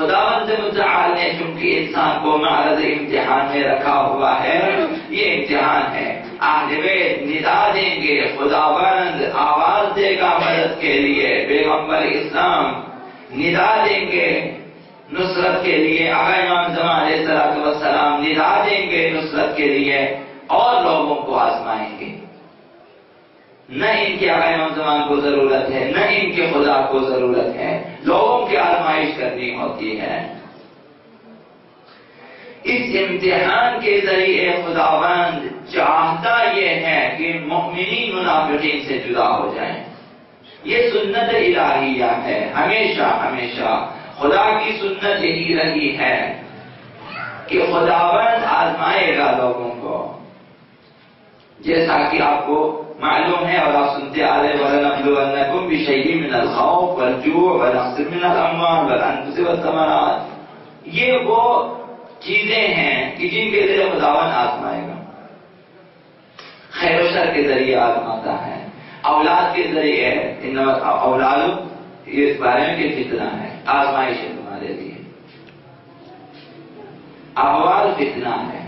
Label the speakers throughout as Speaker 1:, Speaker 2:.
Speaker 1: خداوند متعال نے چونکہ انسان کو معرض امتحان میں رکھا ہوا ہے، یہ امتحان ہے۔ اہل بیت ندا دیں گے، خداوند آواز دے گا مدد کے لیے، پیغمبر اسلام ندا دیں گے نصرت کے لیے، آقا امام زمان علیہ السلام ندا دیں گے نصرت کے لیے، اور لوگوں کو آزمائیں گے۔ نہ ان کے آقا امام زمان کو ضرورت ہے، نہ ان کے خدا کو ضرورت ہے، لوگوں کی آزمائش کرنی ہوتی ہے۔ اس امتحان کے ذریعے خداوند چاہتا یہ ہے کہ مومنین منافقین سے جدا ہو جائیں۔ یہ سنت الہیہ ہے، ہمیشہ ہمیشہ خدا کی سنت یہی رہی ہے کہ خداوند آزمائے گا لوگوں کو، جیسا کہ آپ کو معلوم ہے اور آپ سنتے آ رہے وَلَنَبْلُوَنَّكُمْ بِشَيْءٍ مِّنَ الْخَوْفِ وَالْجُوعِ وَنَقْصٍ مِّنَ الْأَمْوَالِ وَالْأَنفُسِ وَالثَّمَرَاتِ، یہ وہ چیزیں ہیں کہ جن کے ذریعے خداوند آزمائے گا۔ خیر و شر کے ذریعے آزماتا ہے، اولاد کے ذریعے، اولاد یہ اس بارے میں کہ فتنہ ہے، آزمائش ہے تمہارے لیے، احوال فتنہ ہے،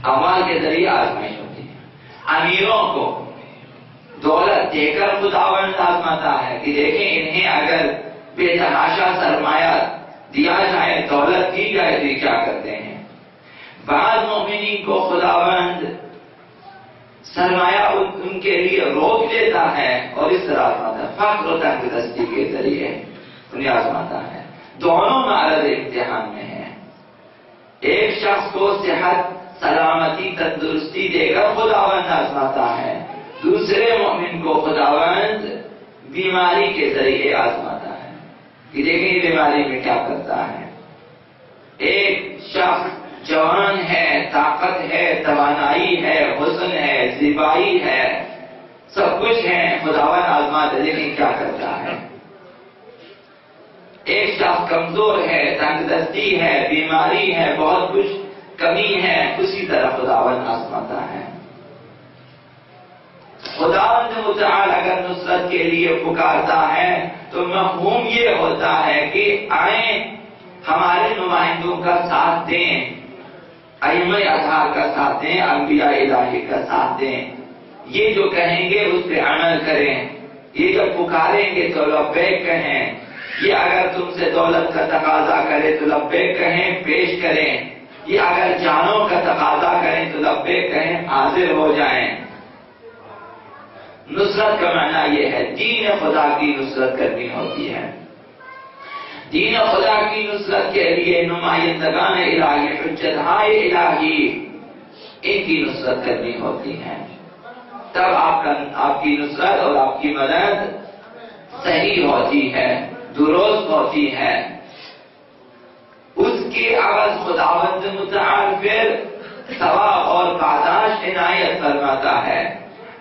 Speaker 1: احوال کے ذریعے آزمائش ہوتی ہے۔ امیروں کو دولت دے کر خداوند آزماتا ہے کہ دیکھیں انہیں اگر بے تحاشا سرمایہ دیا جائے، دولت دی جائے تو کیا کرتے ہیں۔ بعض مومنین کو خداوند سرمایہ ان کے لیے روک دیتا ہے اور اس طرح آزماتا ہے، فقر و تنگ دستی کے ذریعے انہیں آزماتا ہے۔ دونوں معرض امتحان میں ہیں۔ ایک شخص کو صحت، سلامتی، تندرستی دے کر خداوند آزماتا ہے، دوسرے مومن کو خداوند بیماری کے ذریعے آزماتا ہے کہ دیکھیں یہ بیماری میں کیا کرتا ہے۔ ایک شخص جوان ہے، طاقت ہے، توانائی ہے، حسن ہے، زیبائی ہے، سب کچھ ہے، خداوند آزماتا ہے لیکن کیا کرتا ہے۔ ایک شخص کمزور ہے، تنگ دستی ہے، بیماری ہے، بہت کچھ کمی ہے، اسی طرح خداوند آزماتا ہے۔ خداوند متعال اگر نصرت کے لیے پکارتا ہے تو مفہوم یہ ہوتا ہے کہ آئیں ہمارے نمائندوں کا ساتھ دیں، ائمہ اطہار کا ساتھ دیں، انبیاء الہی کا ساتھ دیں، یہ جو کہیں گے اس پہ عمل کریں، یہ جب پکاریں گے تو لبیک کہیں، یہ اگر تم سے دولت کا تقاضا کرے تو لبیک کہیں، پیش کریں، یہ اگر جانوں کا تقاضا کریں تو لبیک کہیں، حاضر ہو جائیں۔ نصرت کا معنی یہ ہے، دین خدا کی نصرت کرنی ہوتی ہے۔ دین خدا کی نصرت کے لیے نمائندگان الہی، حجتہائے الہی، ان کی نصرت کرنی ہوتی ہے، تب آپ کی نصرت اور آپ کی مدد صحیح ہوتی ہے، درست ہوتی ہے۔ اس کے عوض خداوند متعال پھر ثواب اور پاداش عنایت فرماتا ہے۔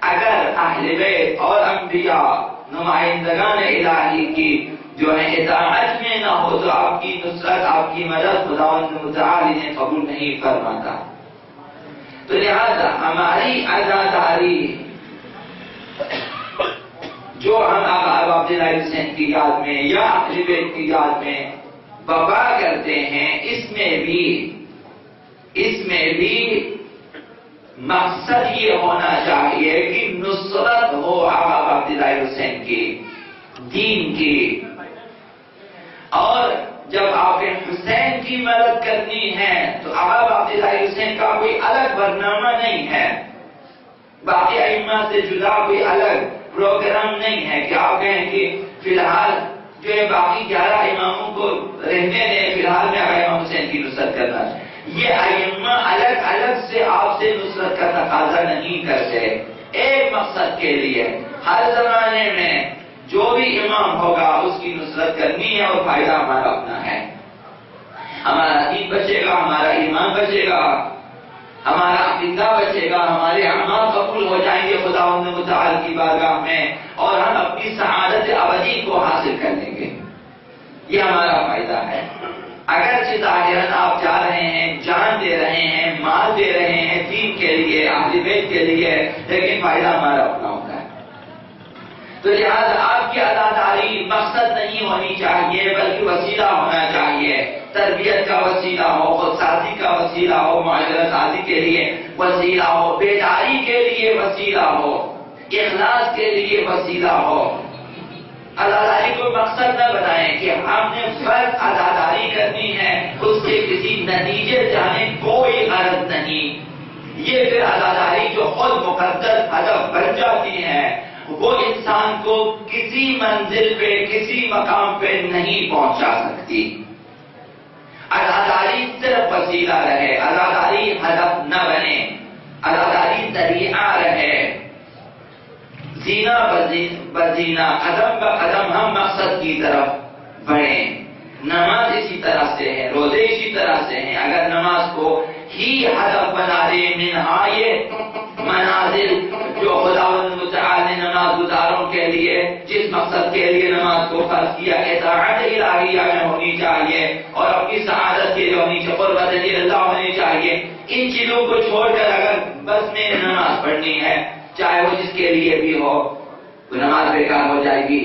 Speaker 1: اگر اہل بیت اور انبیاء نمائندگان الہی کی جو ہے اطاعت میں نہ ہو تو آپ کی نصرت، آپ کی مدد خداوند متعال انہیں قبول نہیں فرماتا۔ تو لہذا ہماری عزاداری جو ہم آقا عبداللہ حسین کی یاد میں یا اہل بیت کی یاد میں بپا کرتے ہیں، اس میں بھی مقصد یہ ہونا چاہیے کہ نصرت ہو آقا عبداللہ حسین کی، دین کی۔ اور جب آپ حسین کی مدد کرنی ہے تو آقا عبداللہ حسین کا کوئی الگ برنامہ نہیں ہے، باقی ائمہ سے جدا کوئی الگ پروگرام نہیں ہے کہ آپ کہیں کہ فی الحال جو ہے باقی 11 اماموں کو رہنے دیں، فی الحال میں آقا امام حسین کی نصرت کرنا ہے۔ یہ ائمہ الگ الگ سے آپ سے نصرت کا تقاضا نہیں کرتے، ایک مقصد کے لیے ہر زمانے میں جو بھی امام ہوگا اس کی نصرت کرنی ہے اور فائدہ ہمارا اپنا ہے۔ ہمارا دین بچے گا، ہمارا ایمان بچے گا، ہمارا عقیدہ بچے گا، ہمارے اعمال قبول ہو جائیں گے خداوند متعال کی بارگاہ میں، اور ہم اپنی سعادت ابدی کو حاصل کر لیں گے۔ یہ ہمارا فائدہ ہے۔ اگرچہ ظاہراً آپ جا رہے ہیں، جان دے رہے ہیں، مال دے رہے ہیں دین کے لیے، اہل بیت کے لیے، لیکن فائدہ ہمارا اپنا ہوتا ہے۔ تو لہٰذا آپ کی عزاداری مقصد نہیں ہونی چاہیے بلکہ وسیلہ ہونا چاہیے۔ تربیت کا وسیلہ ہو، خود سازی کا وسیلہ ہو، معاشرہ سازی کے لیے وسیلہ ہو، بیداری کے لیے وسیلہ ہو، اخلاص کے لیے وسیلہ ہو۔ عزاداری کو مقصد نہ بنائیں کہ ہم نے فرض عزاداری کرنی ہے، اس سے کسی نتیجے جانے کوئی غرض نہیں۔ یہ پھر عزاداری جو خود مقدس ہدف بن جاتی ہے، وہ انسان کو کسی منزل پہ، کسی مقام پہ نہیں پہنچا سکتی۔ عزاداری صرف وسیلہ رہے، عزاداری ہدف نہ بنے، عزاداری ذریعہ رہے۔ زینہ بزینہ، قدم بقدم ہم مقصد کی طرف بڑھیں۔ نماز اسی طرح سے ہے، روزے اسی طرح سے ہیں۔ اگر نماز کو ہی ہدف بنا دے، منہائے منازل جو خداوند متعال نے نماز گزاروں کے لیے جس مقصد کے لیے نماز کو فرض کیا، اطاعت الہیہ میں ہونی چاہیے اور اپنی سعادت کے لیے ہونی چاہیے، قربت اللہ ہونی چاہیے۔ ان چیزوں کو چھوڑ کر اگر بس میں نماز پڑھنی ہے، چاہے وہ جس کے لیے بھی ہو، وہ نماز بیکار ہو جائے گی۔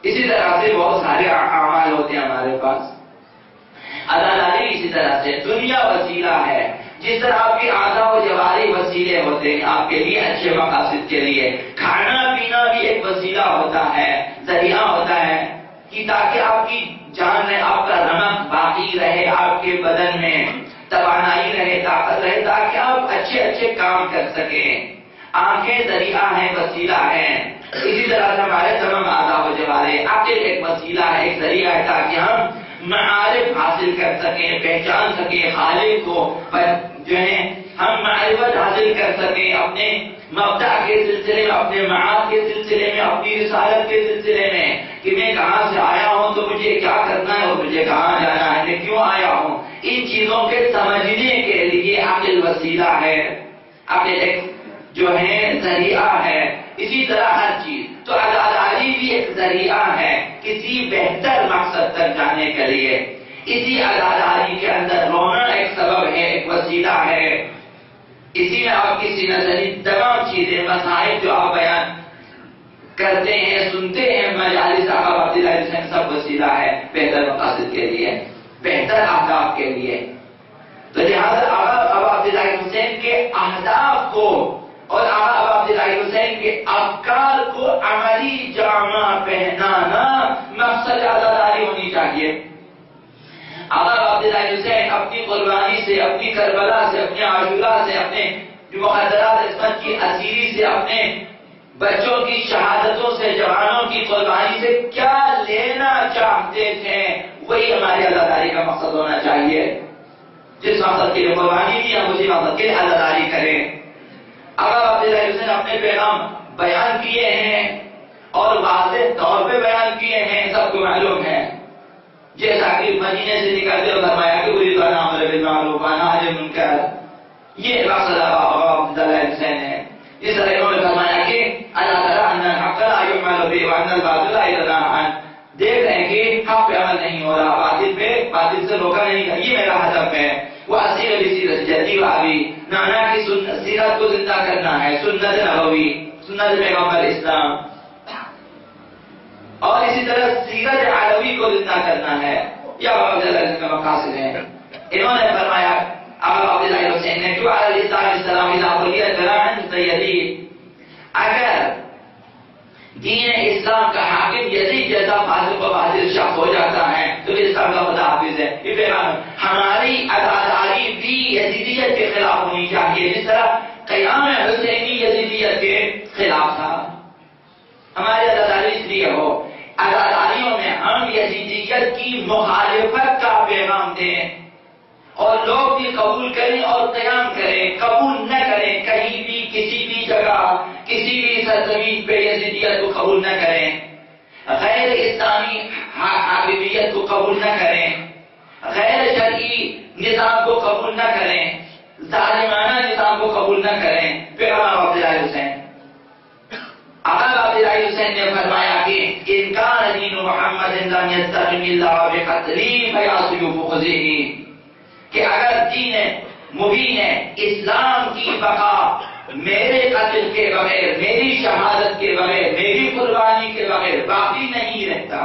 Speaker 1: اسی طرح سے بہت سارے اعمال ہوتے ہیں ہمارے پاس۔ عزاداری اسی طرح سے دنیا وسیلہ ہے، جس طرح آپ کے اعضاء و جوارح وسیلے ہوتے ہیں آپ کے لیے اچھے مقاصد کے لیے۔ کھانا پینا بھی ایک وسیلہ ہوتا ہے، ذریعہ ہوتا ہے کہ تاکہ آپ کی جان میں آپ کا رمق باقی رہے، آپ کے بدن میں توانائی رہے، طاقت رہے، تاکہ آپ اچھے اچھے کام کر سکیں۔ آنکھیں ذریعہ ہیں، وسیلہ ہیں۔ اسی طرح سے ہمارے تمام اعضاء و جوارح، عقل ایک وسیلہ ہے، ایک ذریعہ ہے، تاکہ ہم معارف حاصل کر سکیں، پہچان سکیں خالق کو، جو ہے ہم معرفت حاصل کر سکیں اپنے مبدأ کے سلسلے میں، اپنے معاد کے سلسلے میں، اپنی رسالت کے سلسلے میں، کہ میں کہاں سے آیا ہوں تو مجھے کیا کرنا ہے اور مجھے کہاں جانا ہے، میں کیوں آیا ہوں۔ ان چیزوں کے سمجھنے کے لیے عقل وسیلہ ہے، عقل ایک جو ہے ذریعہ ہے۔ اسی طرح ہر چیز، تو عزاداری بھی ایک ذریعہ ہے کسی بہتر مقصد تک جانے کے لیے۔ اسی عزاداری کے اندر رونا ایک سبب ہے، ایک وسیلہ ہے۔ اسی میں آپ کی سینہ زنی تمام چیزیں، مسائل جو آپ بیان کرتے ہیں، سنتے ہیں مجالس آقا عبداللہ حسین، سب وسیلہ ہے بہتر مقاصد کے لیے، بہتر اہداف کے لیے۔ تو لہٰذا آقا عبداللہ حسین کے اہداف کو اور آقا عبداللہ حسین کے افکار کو عملی جامہ پہنانا مقصد عزاداری ہونی چاہیے۔ آقا عبداللہ حسین اپنی قربانی سے، اپنی کربلا سے، اپنے عاشورہ سے، اپنے مخدرات عصمت کی اسیری سے، اپنے بچوں کی شہادتوں سے، جوانوں کی قربانی سے کیا لینا چاہتے تھے، وہی ہماری عزاداری کا مقصد ہونا چاہیے۔ جس مقصد کے لیے قربانی دی ہم اسی مقصد کے لیے عزاداری کریں۔ آقا عبداللہ حسین اپنے پیغام بیان کیے ہیں اور واضح طور پہ بیان کیے ہیں، سب کو معلوم ہے۔ جیسا کہ مدینے سے نکلتے ہوئے فرمایا کہ اریدو ان اعمل بالمعروف ونہی عن المنکر، یہ مقصد آقا عبداللہ حسین ہے۔ جس طرح انہوں نے فرمایا کہ الا تری ان الحق لا يعمل به وان الباطل لا ينهى عنه، دیکھ رہے ہیں کہ حق پہ عمل نہیں ہو رہا، باطل سے روکا نہیں، یہ میرا ہدف ہے۔ واسیر بسیرت جدی وابی، نانا کی سیرت کو زندہ کرنا ہے، سنت نبوی، سنت پیغمبر اسلام، اور اسی طرح سیرت علوی کو زندہ کرنا ہے، یہ آقا عبداللہ حسین کا مقاصد ہے۔ انہوں نے فرمایا آقا عبداللہ حسین نے جو علیہ السلام اذا بلیت ذراعا سیدی، اگر دین اسلام کا حاکم یزید جیسا فاسق و فاجر شخص ہو جاتا ہے تو اسلام کا خدا حافظ ہے۔ یہ پیغام ہماری عزاداری بھی یزیدیت کے خلاف ہونی چاہیے، جس طرح قیام حسینی یزیدیت کے خلاف تھا۔ ہماری عزاداری اس لیے ہو، عزاداریوں میں ہم یزیدیت کی مخالفت کا پیغام دیں اور لوگ بھی قبول کریں اور قیام کریں، قبول نہ کریں، کہیں بھی کسی بھی جگہ کسی بھی سرزمین پہ یزیدیت کو قبول نہ کریں، غیر اسلامی حاکمیت کو قبول نہ کریں، غیر شرعی نظام کو قبول نہ کریں، ظالمانہ نظام کو قبول نہ کریں۔ پیغمبر عبداللہ حسین، آقا عبداللہ حسین نے فرمایا کہ ان کان دین محمد لم یستقم الا بقتلی فیا سیوف خذہ، کہ اگر دین مبین اسلام کی بقا میرے قتل کے بغیر، میری شہادت کے بغیر، میری قربانی کے بغیر باقی نہیں رہتا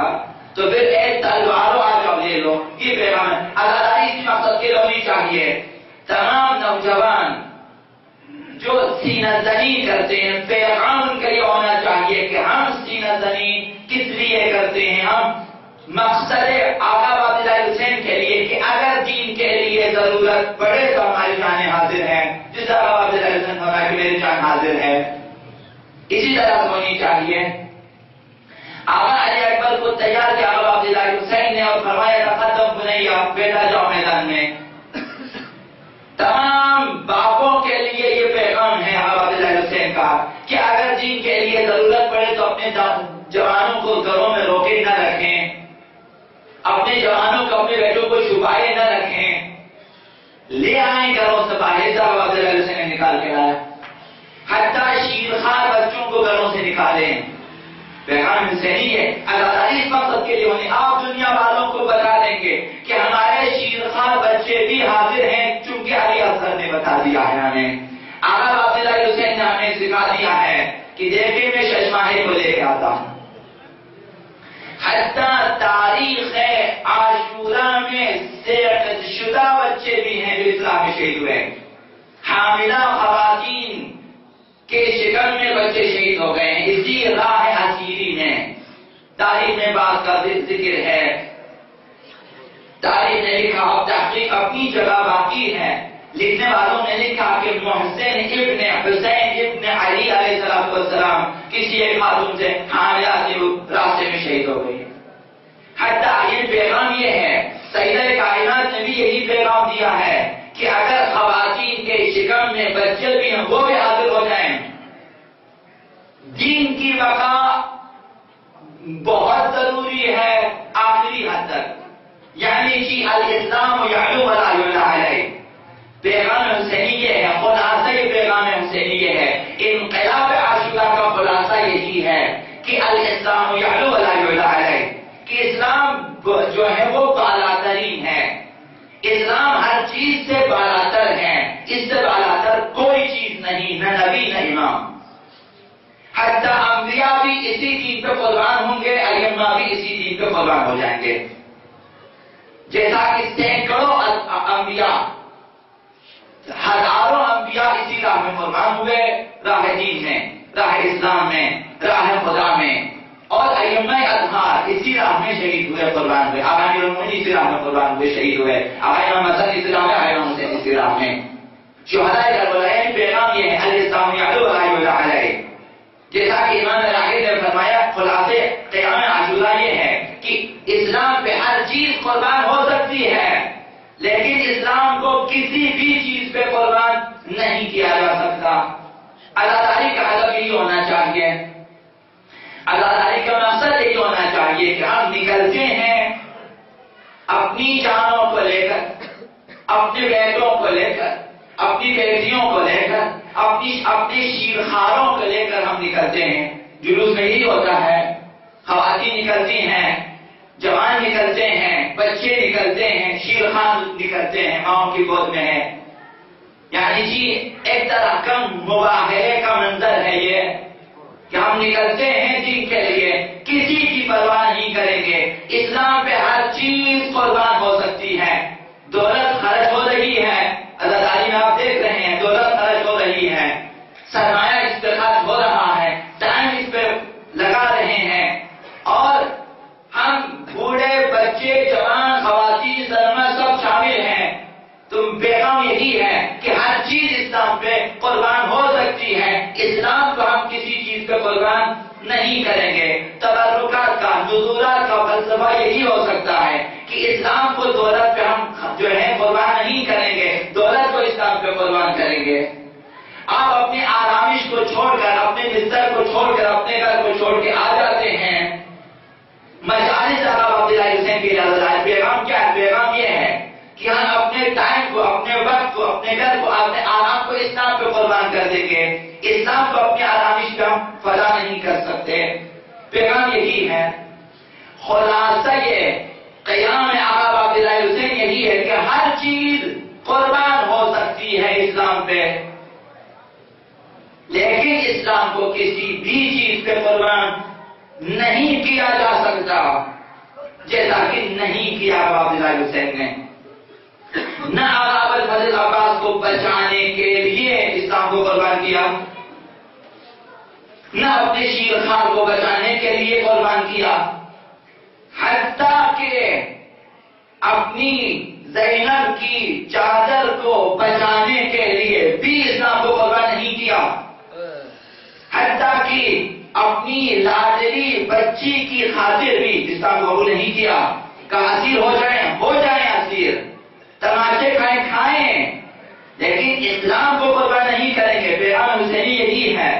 Speaker 1: تو پھر ایک تلواروں آ جاؤ لے لو۔ یہ پیغام ہے عزاداری اسی مقصد کے لیے ہونی چاہیے. تمام نوجوان جو سینہ زنی کرتے ہیں پیغام ان کے لیے ہونا چاہیے کہ ہم سینہ زنی کس لیے کرتے ہیں. ہم مقصد آقا عبداللہ حسین کے لیے کہ اگر دین کے لیے ضرورت پڑے تو ہماری جانیں حاضر ہیں. جس طرح آقا عبداللہ حسین فرمایا کہ میری جان حاضر ہے, اسی طرح سے ہونی چاہیے. آقا علی اکبر کو تیار کیا آقا عبداللہ حسین نے اور فرمایا تقدم بنیا, بیٹا جاؤ میدان میں. تمام باپوں کے لیے یہ پیغام ہے آقا عبداللہ حسین کا کہ اگر دین کے لیے ضرورت پڑے تو اپنے جوانوں کو گھروں میں روکے نہ رکھیں, اپنے جوانوں کو اپنے بیٹوں کو چھپائے نہ رکھیں, لے آئیں گھروں سے باہر سے. آقا عبداللہ حسین نے نکال کے لایا, حتیٰ شیرخوار بچوں کو گھروں سے نکالیں. پیغام حسینی ہے. عزاداری اس مقصد کے لیے ہونے. آپ دنیا والوں کو بتا دیں گے کہ ہمارے شیرخوار بچے بھی حاضر ہیں, چونکہ علی اصغر نے بتا دیا ہے ہمیں. آقا عبداللہ حسین نے ہمیں سکھا دیا ہے کہ دیکھیں میں ششماہی کو لے کے آتا ہوں. حتیٰ تاریخ عاشورہ میں سیرت شدہ بچے بھی ہیں جو اسلام میں شہید ہوئے. حاملہ خواتین کے شکم میں بچے شہید ہو گئے ہیں اسی راہ اسیری میں. تاریخ میں بات کا ذکر ہے, تاریخ نے لکھا, اب تحقیق اپنی جگہ باقی ہے. لکھنے والوں نے لکھا کہ محسن ابن حسین ابن علی علیہ السلام کسی ایک خاتون سے حاملہ سے راستے میں شہید ہو گئی. حتیٰ یہ پیغام یہ ہے, سیدہ کائنات نے بھی یہی پیغام دیا ہے کہ اگر خواتین کے شکم میں بچے بھی ہیں وہ بھی حاضر ہو جائیں. دین کی بقا بہت ضروری ہے آخری حد تک, یعنی کہ الاسلام یعلو ولا یعلی علیہ. پیغام حسینی یہ ہے, خلاصہ پیغام حسینی یہ ہے, انقلاب عاشورہ کا خلاصہ یہی ہے کہ الاسلام یعلو ولا یعلی علیہ, کہ اسلام جو ہے وہ بالا ترین ہے. اسلام ہر چیز سے بالاتر ہے, اس سے بالاتر کوئی چیز نہیں, نہ نبی نہ امام. حتیٰ انبیاء بھی اسی دین پہ قربان ہوں گے, ائمہ بھی اسی دین پہ قربان ہو جائیں گے. جیسا کہ سینکڑوں انبیاء, ہزاروں انبیاء اسی راہ میں قربان ہوئے, راہ دین میں, راہ اسلام میں, راہ خدا میں. اور ائمہ اطہار اسی راہ میں شہید ہوئے, قربان ہوئے. آقا امیر المومنین اسی راہ میں قربان ہوئے, شہید ہوئے. آقا امام حسن اسی راہ میں, آقا امام حسین اسی راہ میں. شہداء کربلا کا پیغام یہ ہے, الاسلام یعلو ولا یعلی علیہ. جیسا کہ امام راحل نے فرمایا, خلاصے قیام عاشورہ یہ ہے کہ اسلام پہ ہر چیز قربان ہو سکتی ہے, لیکن اسلام کو کسی بھی چیز پہ قربان نہیں کیا جا سکتا. عزاداری کا ہدف یہی ہونا چاہیے, عزاداری کا مقصد یہی ہونا چاہیے کہ ہم نکلتے ہیں اپنی جانوں کو لے کر, اپنے بیٹوں کو لے کر, اپنی بیٹیوں کو لے کر, اپنے شیرخواروں کو لے کر ہم نکلتے ہیں. جلوس میں یہی ہوتا ہے, خواتین نکلتی ہیں, جوان نکلتے ہیں, بچے نکلتے ہیں, شیرخوار نکلتے ہیں, ماؤں کی گود میں ہے. یعنی جی ایک طرح کا مباہلے کا منظر ہے یہ کہ ہم نکلتے ہیں دین کے لیے, کسی کی پرواہ نہیں کریں گے. اسلام پہ ہر چیز قربان ہو سکتی ہے. دولت خرچ ہو رہی ہے, عزاداری میں آپ دیکھ رہے ہیں دولت خرچ ہو رہی ہے, سرمایہ اس پہ خرچ ہو رہا ہے, ٹائم اس پہ لگا رہے ہیں, اور ہم بوڑھے بچے جوان خواتین سرما سب شامل ہیں. تو پیغام یہی ہے کہ ہر چیز اسلام پہ قربان ہو سکتی ہے. اسلام کو ہم کسی چیز پہ قربان نہیں کریں گے. تبرکات کا, نذورات کا فلسفہ یہی ہو سکتا ہے کہ اسلام کو دولت پہ ہم جو ہے قربان نہیں کریں گے, دولت کو اسلام پہ قربان کریں گے. آپ اپنے آرامش کو چھوڑ کر, اپنے بستر کو چھوڑ کر, اپنے گھر کو چھوڑ کے آ جاتے ہیں مجالس آقا عبداللہ حسین کی اجازت. پیغام کیا ہے؟ پیغام یہ ہے کہ ہم اپنے ٹائم کو, اپنے وقت کو, اپنے گھر کو, اپنے آرام کو اسلام پہ قربان کر دیں گے. اسلام کو اپنے آرامش کا فدا نہیں کر سکتے. پیغام یہی ہے. خلاصہ یہ قیام آقا عبداللہ حسین یہی ہے کہ ہر چیز قربان ہو سکتی ہے اسلام پہ, لیکن اسلام کو کسی بھی چیز پہ قربان نہیں کیا جا سکتا, جیسا کہ نہیں کیا آقا عبداللہ حسین نے. اسلام کو قربان کیا، نہ اپنے شیرخوار کو بچانے کے لیے قربان کیا، حتیٰ کہ اپنی زینب کی چادر کو بچانے کے لیے بھی اسلام کو قربان نہیں کیا، حتیٰ کہ اپنی لاڈلی بچی کی خاطر بھی اسلام کو قبول نہیں کیا کہ اسیر ہو جائیں اسیر، تماشے کھائیں، لیکن اسلام کو قربان نہیں کریں گے۔ پیغام حسینی یہی ہے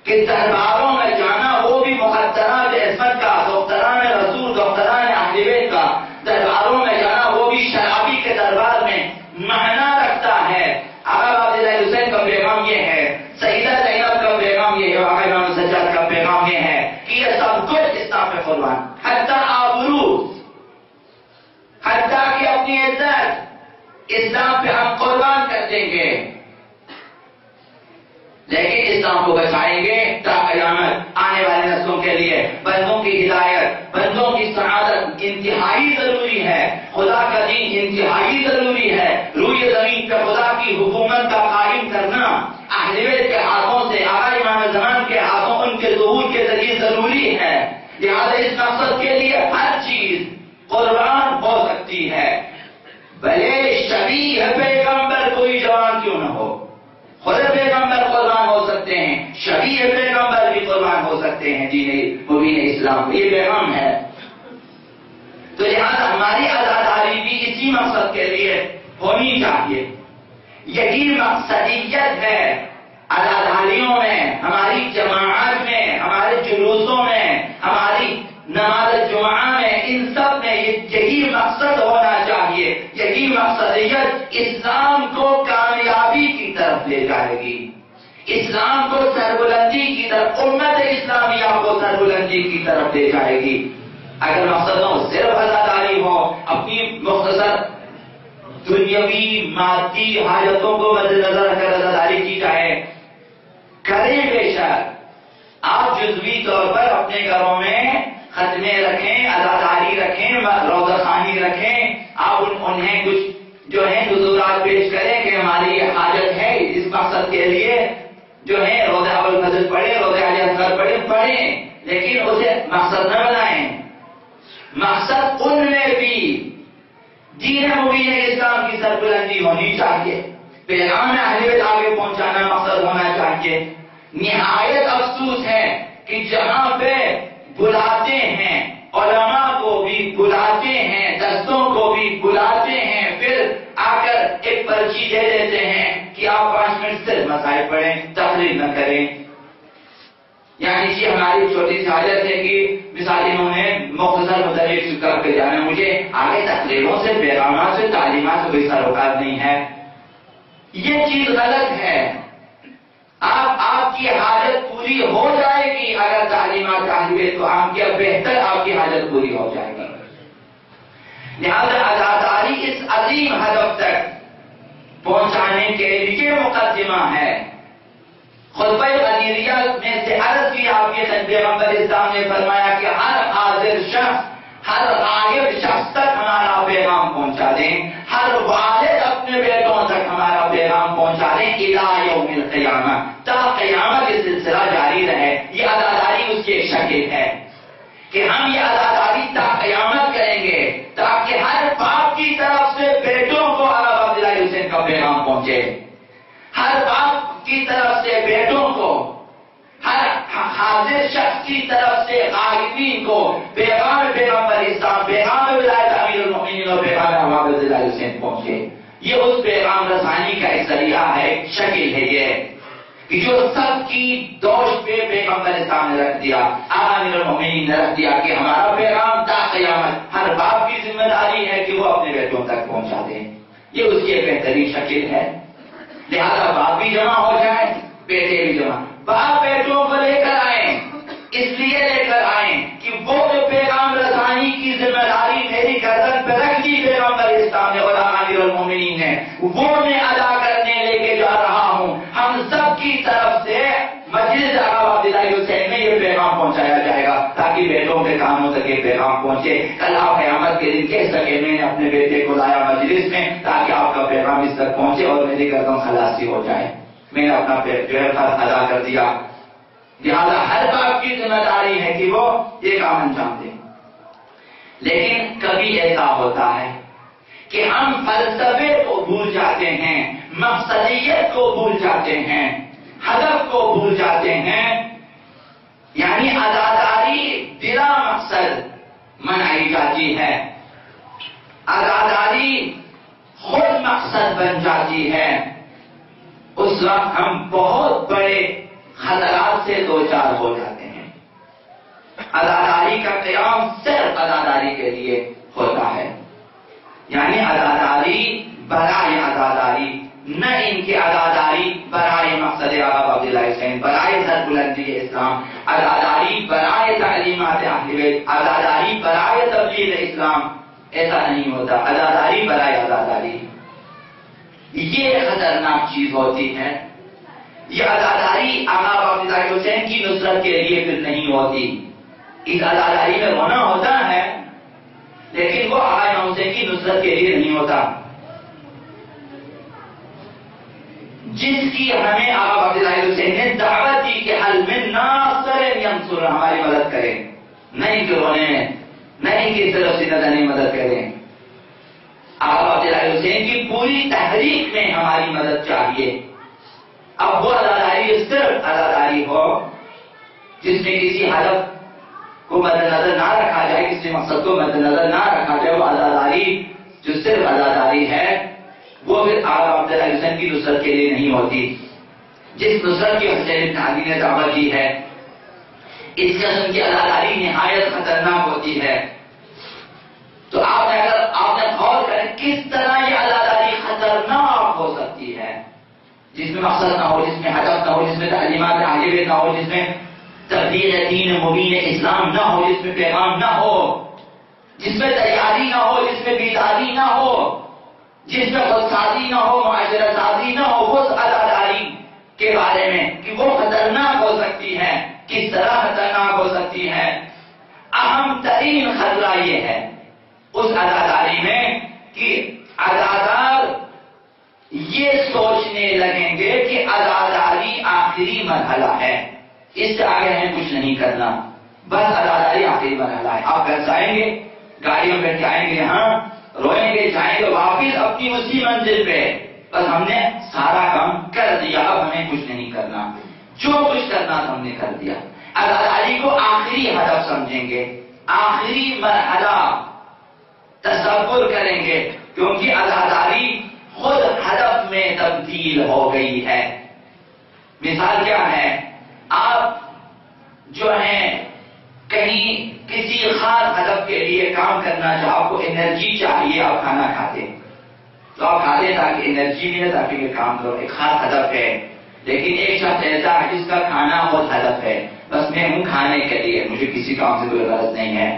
Speaker 1: کہ درباروں میں جانا وہ بھی مقدرات عصمت کا، دختران رسول، دختران اہل بیت کا، درباروں میں جانا وہ بھی شرابی کے دربار میں معنی رکھتا ہے۔ آقا عبداللہ حسین کا پیغام یہ ہے، سیدہ زینب کا پیغام یہ ہے، آقا امام سجاد کا پیغام یہ ہے کہ یہ سب کچھ اسلام پہ قربان، حتیٰ آبرو، حتیٰ کہ اپنی عزت اسلام پہ ہم قربان کر دیں گے، لیکن اسلام کو بچائیں گے تا قیامت آنے والے نسلوں کے لیے۔ بندوں کی ہدایت، بندوں کی سعادت انتہائی ضروری ہے، خدا کا دین انتہائی ضروری ہے، روئے زمین پہ خدا کی حکومت کا قائم کرنا اہل بیت کے ہاتھوں سے، آقا امام زمان کے ہاتھوں، ان کے ظہور کے ذریعے ضروری ہے۔ لہذا اس مقصد کے لیے ہر چیز قربان ہو سکتی ہے، بھلے شبیہ پیغمبر کوئی جوان کیوں نہ ہو، خود پیغمبر قربان ہو سکتے ہیں، شبیہ پیغمبر بھی قربان ہو سکتے ہیں دین مبین اسلام، یہ پیغام ہے۔ تو لہذا ہماری عزاداری بھی اسی مقصد کے لیے ہونی چاہیے، یہی مقصدیت ہے عزاداریوں میں، ہماری جماعت میں، ہمارے جلوسوں میں، ہماری نماز جمعہ میں، ان سب میں یہی مقصد ہونا چاہیے، یہی مقصدیت اسلام کو کامیابی کی طرف لے جائے گی، اسلام کو سربلندی کی طرف، امت اسلامیہ کو سربلندی کی طرف لے جائے گی۔ اگر مقصدوں صرف عزاداری ہو، اپنی مختصر دنیاوی مادی حاجتوں کو مد نظر رکھ کر عزاداری کی جائے، کریں بے شک، آپ جزوی طور پر اپنے گھروں میں ختمے رکھیں، عزاداری رکھیں، روزہ خوانی رکھیں، آپ انہیں کچھ جو ہے حضورات پیش کریں کہ ہماری یہ حاجت ہے، اس مقصد کے لیے جو ہے روزہ اول فجر پڑھیں، روزہ علی اصغر پڑھیں، لیکن اسے مقصد نہ بنائیں۔ مقصد ان میں بھی دین مبین اسلام کی سربلندی ہونی چاہیے، پیغام اہل بیت آگے پہنچانا مقصد ہونا چاہیے۔ نہایت افسوس ہے کہ جہاں پہ بلاتے ہیں، علماء کو بھی بلاتے ہیں، دستوں کو بھی بلاتے ہیں، پھر آ کر ایک پرچی دے دیتے ہیں کہ آپ 5 منٹ صرف مسائل پڑھیں، تقریر نہ کریں۔ یعنی یہ ہماری چھوٹی سی حاجت ہے کہ مثال انہوں نے مختصر مدرس کر کے جانا، مجھے آگے تقریروں سے، پیغامات سے، تعلیمات سے کوئی سروکار نہیں ہے، یہ چیز غلط ہے۔ آپ کی حاجت پوری ہو جائے گی اگر تعلیمات اہل بیت کو عام کیا، بہتر آپ کی حاجت پوری ہو جائے گی۔ لہذا عزاداری اس عظیم ہدف تک پہنچانے کے لیے مقدمہ ہے۔ خطبہ غدیریہ میں سے عرض کی آپ کے پیغمبر اسلام نے فرمایا کہ ہر حاضر شخص، ہر غائب شخص تک ہمارا پیغام پہنچا دیں، ہر والد اپنے بیٹوں تک ہمارا پیغام پہنچا دیں، الی یوم القیامہ، تا قیامت یہ سلسلہ جاری رہے۔ یہ عزاداری اس کی ایک شکل ہے کہ ہم یہ عزاداری تا قیامت کریں گے تاکہ ہر باپ کی طرف سے بیٹوں کو آقا عبداللہ حسین کا پیغام پہنچے، ہر باپ کی طرف سے بیٹوں کو، ہر حاضر شخص کی طرف سے غائبین کو پیغام پیغمبر اسلام، پیغام ولایت امیر المؤمنین اور پیغام آقا عبداللہ حسین پہنچے۔ یہ اس پیغام رسانی کا ایک ذریعہ ہے، ایک شکل ہے یہ کہ جو سب کی دوش پہ پیغمبر اسلام نے رکھ دیا، آقا امیر المؤمنین نے رکھ دیا کہ ہمارا پیغام تا قیامت ہر باپ کی ذمہ داری ہے کہ وہ اپنے بیٹوں تک پہنچا دیں۔ یہ اس کی ایک بہترین شکل ہے۔ لہذا باپ بھی جمع ہو جائیں، بیٹے بھی جمع، باپ بیٹوں کو لے کر آئیں، اس لیے لے کر آئیں کہ وہ جو پیغام رسانی کی ذمہ داری میری گردن پہ رکھ دی پیغمبر اسلام نے اور امیر المومنین نے، وہ میں ادا کرنے لے کے جا رہا ہوں۔ ہم سب کی طرف سے مجلس آقا عبداللہ حسین میں یہ پیغام پہنچایا جائے گا تاکہ بیٹوں کے کانوں تک یہ پیغام پہنچے۔ کل آپ قیامت کے دن کہہ سکے میں نے اپنے بیٹے کو لایا مجلس میں تاکہ آپ کا پیغام اس تک پہنچے اور میری گردن خلاصی ہو جائے۔ میں نے اپنا جو ہے فرض ادا کر دیا. لہذا ہر باپ کی ذمہ داری ہے کہ وہ یہ کام انجام دیں. لیکن کبھی ایسا ہوتا ہے کہ ہم فلسفے کو بھول جاتے ہیں، مقصدیت کو بھول جاتے ہیں، ہدف کو بھول جاتے ہیں. یعنی عزاداری بلا مقصد منائی جاتی ہے، عزاداری خود مقصد بن جاتی ہے. اس وقت ہم بہت بڑے خطرات سے دوچار ہو جاتے ہیں. عزاداری کا قیام صرف عزاداری کے لیے ہوتا ہے، یعنی عزاداری برائے عزاداری، نہ ان کی عزاداری برائے مقصد آقا عبداللہ حسین، برائے سربلندی اسلام، عزاداری برائے تعلیمات اہل بیت، عزاداری برائے تبلیغ اسلام. ایسا نہیں ہوتا. عزاداری برائے عزاداری یہ خطرناک چیز ہوتی ہے. یہ عزاداری آقا عبداللہ حسین کی نصرت کے لیے پھر نہیں ہوتی. اس عزاداری میں رونا ہوتا ہے لیکن وہ آقا امام حسین کی نصرت کے لیے نہیں ہوتا. جس کی ہمیں آقا عبداللہ حسین نے دعوت دی کہ حل من ناصر ینصر، ہماری مدد کریں، نہیں کہ رونے میں، نہیں کہ صرف سیدھا مدد کریں. آقا عبداللہ حسین کی پوری تحریک میں ہماری مدد چاہیے. اب وہ عزاداری صرف عزاداری ہو جس میں کسی ہدف کو مد نظر نہ رکھا جائے، کسی مقصد کو مد نظر نہ رکھا جائے. وہ عزاداری جو صرف عزاداری ہے وہ پھر آقا عبداللہ حسین کی نصرت کے لیے نہیں ہوتی. جس نصرت کی حسین بن علی نے دعوت دی ہے، اس قسم کی عزاداری نہایت خطرناک ہوتی ہے. تو اگر آپ نے غور کریں کس طرح یہ عزاداری خطرناک ہو سکتی ہے، جس میں مقصد نہ ہو، جس میں ہدف نہ ہو، جس میں تعلیمات اہل بیت نہ ہو، جس میں تبلیغ دین مبین اسلام نہ ہو، جس میں پیغام نہ ہو، جس میں تیاری نہ ہو، جس میں بیداری نہ ہو، جس میں خودسازی نہ ہو، معاشرہ سازی نہ ہو. اس عزاداری کے بارے میں کہ وہ خطرناک ہو سکتی ہے، کس طرح خطرناک ہو سکتی ہے. اہم ترین خطرہ یہ ہے اس عزاداری میں کہ عزادار یہ سوچنے لگیں گے کہ عزاداری آخری مرحلہ ہے، اس سے آگے ہمیں کچھ نہیں کرنا، بس عزاداری آخری مرحلہ ہے. آپ گھر سے آئیں گے، گاڑیوں پہ جائیں گے، یہاں روئیں گے، جائیں گے واپس اپنی اسی منزل پہ، بس ہم نے سارا کام کر دیا، اب ہمیں کچھ نہیں کرنا، جو کچھ کرنا تھا ہم نے کر دیا. عزاداری کو آخری ہدف سمجھیں گے، آخری مرحلہ تصور کریں گے، کیونکہ عزاداری خود ہدف میں تبدیل ہو گئی ہے. مثال کیا ہے؟ آپ جو ہیں کہیں کسی خاص ہدف کے لیے کام کرنا چاہو، آپ کو انرجی چاہیے، آپ کھانا کھاتے تو آپ کھاتے تاکہ انرجی ملے، تاکہ میں کام کرو، ایک خاص ہدف ہے. لیکن ایک شخص ایسا ہے جس کا کھانا خود ہدف ہے، بس میں ہوں کھانے کے لیے، مجھے کسی کام سے کوئی غرض نہیں ہے،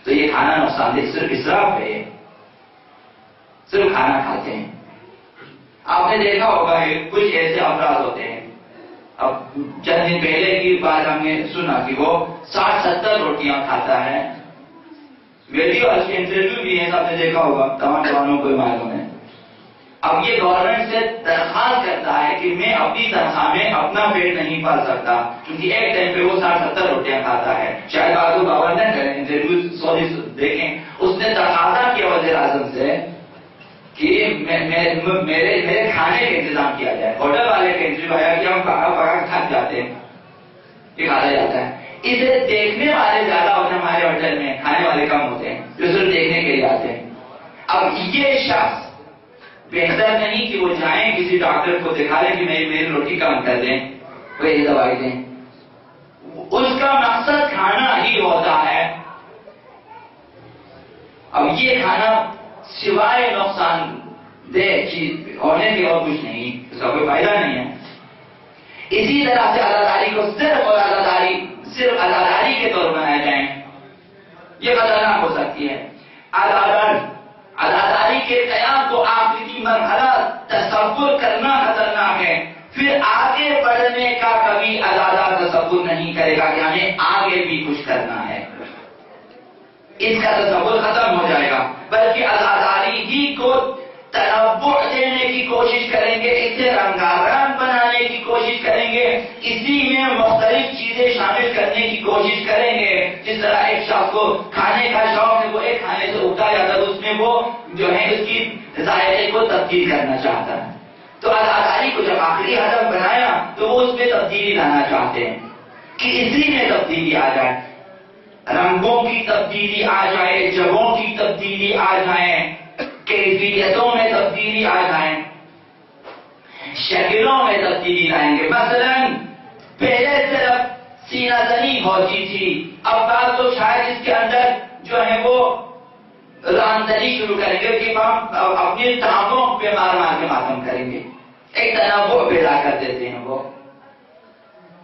Speaker 1: تو یہ کھانا نقصان دہ، صرف اسراف ہے، صرف کھانا کھاتے ہیں. آپ نے دیکھا ہوگا کچھ ایسے افراد ہوتے ہیں، اب چند دن پہلے کی بات ہم نے سنا کہ وہ 60-70 روٹیاں کھاتا ہے. ویڈیو اس کے انٹرویو بھی ہے، آپ نے دیکھا ہوگا، تمام جوانوں کو معلوم ہے. اب یہ گورنمنٹ سے درخواست کرتا ہے کہ میں اپنی تنخواہ میں اپنا پیٹ نہیں پال سکتا، کیونکہ ایک ٹائم پہ وہ 60-70 روٹیاں کھاتا ہے. شاید آپ کو باور نہ کریں، انٹرویو دیکھیں، اس نے تقاضا کیا وزیر اعظم سے کہ میرے کھانے کا انتظام کیا جائے. ہوٹل والے کا انٹرویو آیا کہ ہم پکا تھک جاتے ہیں، یہ کھایا جاتا ہے. اسے دیکھنے والے زیادہ ہوتے ہیں ہمارے ہوٹل میں، کھانے والے کم ہوتے ہیں جو صرف دیکھنے کے لیے آتے ہیں. اب یہ شخص بہتر نہیں کہ وہ جائیں کسی ڈاکٹر کو دکھا لیں کہ میری روٹی کم کر دیں، وہی دوائی دیں. اس کا مقصد کھانا ہی ہوتا ہے. اب یہ کھانا سوائے نقصان دہ چیز ہونے کے اور کچھ نہیں، اس کا کوئی فائدہ نہیں ہے. اسی طرح سے عزاداری کو صرف عزاداری کے طور پر بنائے جائیں، یہ خطرناک ہو سکتی ہے. عزاداری کے قیام کو آخری مرحلہ تصور کرنا خطرناک ہے. پھر آگے بڑھنے کا کبھی عزادار تصور نہیں کرے گا کہ ہمیں آگے بھی کچھ کرنا ہے، اس کا تصور ختم ہو جائے گا. بلکہ عزاداری ہی کو تنوع دینے کی کوشش کریں گے، اسے رنگا رنگ بنانے کی شامل کرنے کی کوشش کریں گے. جس طرح ایک شخص کو کھانے کا شوق ہے، وہ ایک کھانے سے اگتا جاتا ہے، اس میں وہ جو ہے اس کی ذائقے کو تبدیل کرنا چاہتا ہے. تو اداکاری کو جب آخری ہدف بنایا تو وہ اس میں تبدیلی لانا چاہتے ہیں کہ اسی میں تبدیلی آ جائے، رنگوں کی تبدیلی آ جائے، جگہوں کی تبدیلی آ جائے، کیفیتوں میں تبدیلی آ جائے، شکلوں میں تبدیلی لائیں گے. مثلا پہلے صرف سینہ زنی ہوتی تھی، اب بعد تو شاید اس کے اندر جو ہے وہ راندلی شروع کریں گے کہ ہم اپنی ٹانگوں پہ مار مار کے ماتم کریں گے. ایک تنوع پیدا کر دیتے ہیں. وہ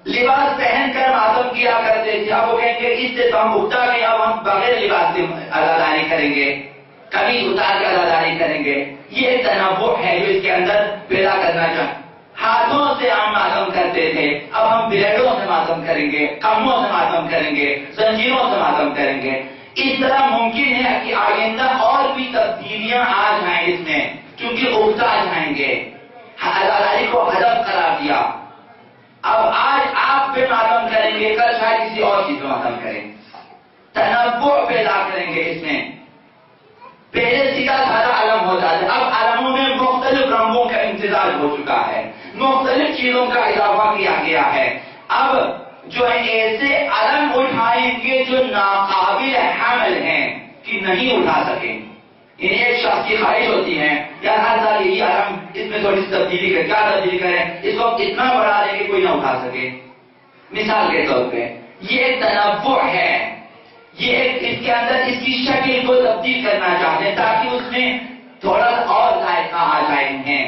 Speaker 1: لباس پہن کر ماتم کیا کرتے تھے، اب وہ کہیں گے اس سے تو ہم اگتا گئے، اب ہم بغیر لباس سے عزاداری کریں گے، قمیض اتار کے عزاداری کریں گے. یہ ایک تنوع ہے جو اس کے اندر پیدا کرنا چاہتے. ہاتھوں سے ہم ماتم کرتے تھے، اب ہم بلیڈوں سے ماتم کریں گے، کموں سے ماتم کریں گے، زنجیروں سے ماتم کریں گے. اس طرح ممکن ہے کہ آئندہ اور بھی تبدیلیاں آ جائیں اس میں، کیونکہ اگتا جائیں گے. عزاداری کو ہدف قرار دیا، اب آج آپ پہ ماتم کریں گے، کل شاید کسی اور چیز پہ ماتم کریں. تنوع پیدا کریں گے اس میں. پہلے سیدھا سادہ علم ہوتا ہے، اب علموں میں مختلف رنگوں کا امتزاج ہو چکا ہے، مختلف چیزوں کا اضافہ کیا گیا ہے. اب جو ہے ایسے علم اٹھائیں گے جو ناقابل حمل ہیں کہ نہیں اٹھا سکیں. انہیں ایک شخص کی خواہش ہوتی ہے یا ہر سال یہی علم اس میں تھوڑی سی تبدیلی کریں. کیا تبدیلی کریں؟ اس کو اتنا بڑھا دیں کہ کوئی نہ اٹھا سکے. مثال کے طور پہ یہ ایک تنوع ہے، یہ ایک اس کے اندر اس کی شکل کو تبدیل کرنا چاہتے ہیں تاکہ اس میں تھوڑا سا اور ذائقہ آ جائے ہیں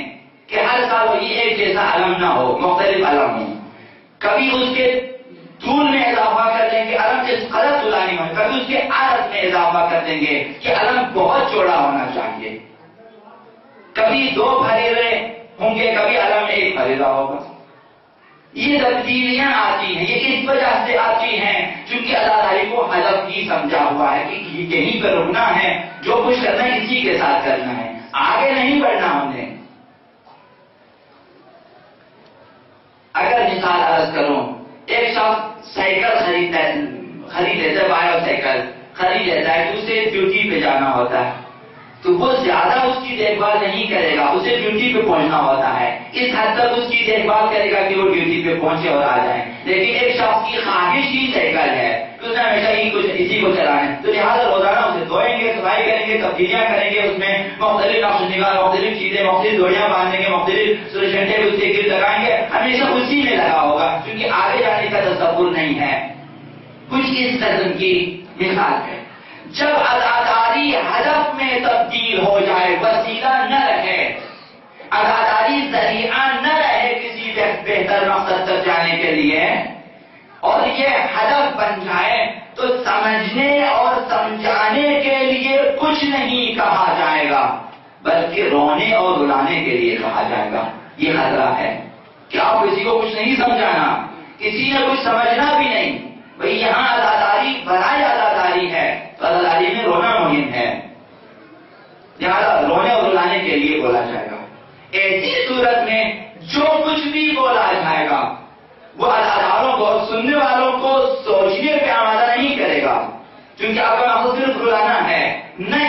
Speaker 1: کہ ہر سال وہی ایک جیسا علم نہ ہو، مختلف علم ہو. کبھی اس کے طول میں اضافہ کر دیں گے، علم اس قدر طولانی ہو، کبھی اس کے عرض میں اضافہ کر دیں گے کہ علم بہت چوڑا ہونا چاہیے. کبھی 2 پھریرے ہوں گے، کبھی علم میں 1 پھریرا ہوگا. یہ تبدیلیاں آتی ہیں، یہ اس وجہ سے آتی ہیں چونکہ عزاداری کو ہدف ہی سمجھا ہوا ہے کہ یہیں پہ رکنا ہے، جو کچھ کرنا ہے اسی کے ساتھ کرنا ہے، آگے نہیں بڑھنا ہم نے. اگر مثال عرض کروں، ایک شخص سائیکل خرید لیتا ہے، بایو سائیکل خرید لیتا ہے، تو اسے ڈیوٹی پہ جانا ہوتا ہے، تو وہ زیادہ اس کی دیکھ بھال نہیں کرے گا، اسے ڈیوٹی پہ پہنچنا ہوتا ہے. اس حد تک اس کی دیکھ بھال کرے گا کہ وہ ڈیوٹی پہ پہنچے اور آ جائیں. لیکن ایک شخص کی خواہش ہی سائیکل ہے کہ اس نے ہمیشہ اسی کو چلانا ہے، تو لہٰذا روزانہ اسے دھوئیں گے، صفائی کریں گے، تبدیلیاں کریں گے، اس میں مختلف نقش نگار، مختلف چیزیں، مختلف دوڑیاں باندھیں گے، مختلف سلوشنٹے اس کے گرد لگائیں گے، ہمیشہ اسی میں لگا ہوگا کیونکہ آگے جانے کا تصور نہیں ہے. کچھ اس قسم کی مثال ہے. جب عزاداری ہدف میں تبدیل ہو جائے، وسیلہ نہ رہے، عزاداری ذریعہ نہ رہے کسی بہتر مقصد تک جانے کے لیے، اور یہ ہدف بن جائے تو سمجھنے اور سمجھانے کے لیے کچھ نہیں کہا جائے گا بلکہ رونے اور رلانے کے لیے کہا جائے گا. یہ خطرہ ہے کہ آپ کسی کو کچھ نہیں سمجھانا، کسی نے کچھ سمجھنا بھی نہیں. بھئی یہاں عزاداری برائے عزاداری ہے تو عزاداری میں رونا مہم ہے، لہٰذا رونے اور رلانے کے لیے بولا جائے گا. ایسی صورت میں جو کچھ بھی بولا جائے گا وہ عزاداروں کو، سننے والوں کو سوچنے پہ آمادہ نہیں کرے گا، کیونکہ آپ کا مقصد صرف رلانا ہے، نہ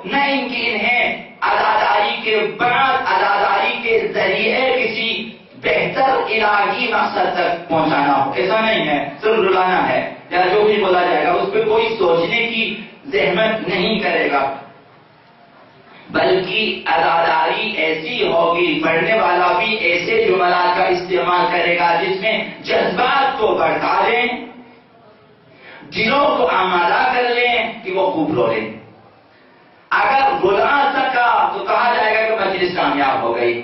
Speaker 1: انہیں عزاداری کے بعد عزاداری کے ذریعے کسی بہتر الہی مقصد تک پہنچانا ہو. ایسا نہیں ہے، صرف رلانا ہے یا جو بھی بولا جائے گا اس پہ کوئی سوچنے کی زحمت نہیں کرے گا، بلکہ عزاداری ایسی ہوگی، پڑھنے والا بھی ایسے جملات کا استعمال کرے گا جس میں جذبات کو بڑھا دیں، دلوں کو آمادہ کر لیں کہ وہ خوب رو لیں. اگر رلا سکا تو کہا جائے گا کہ مجلس کامیاب ہو گئی،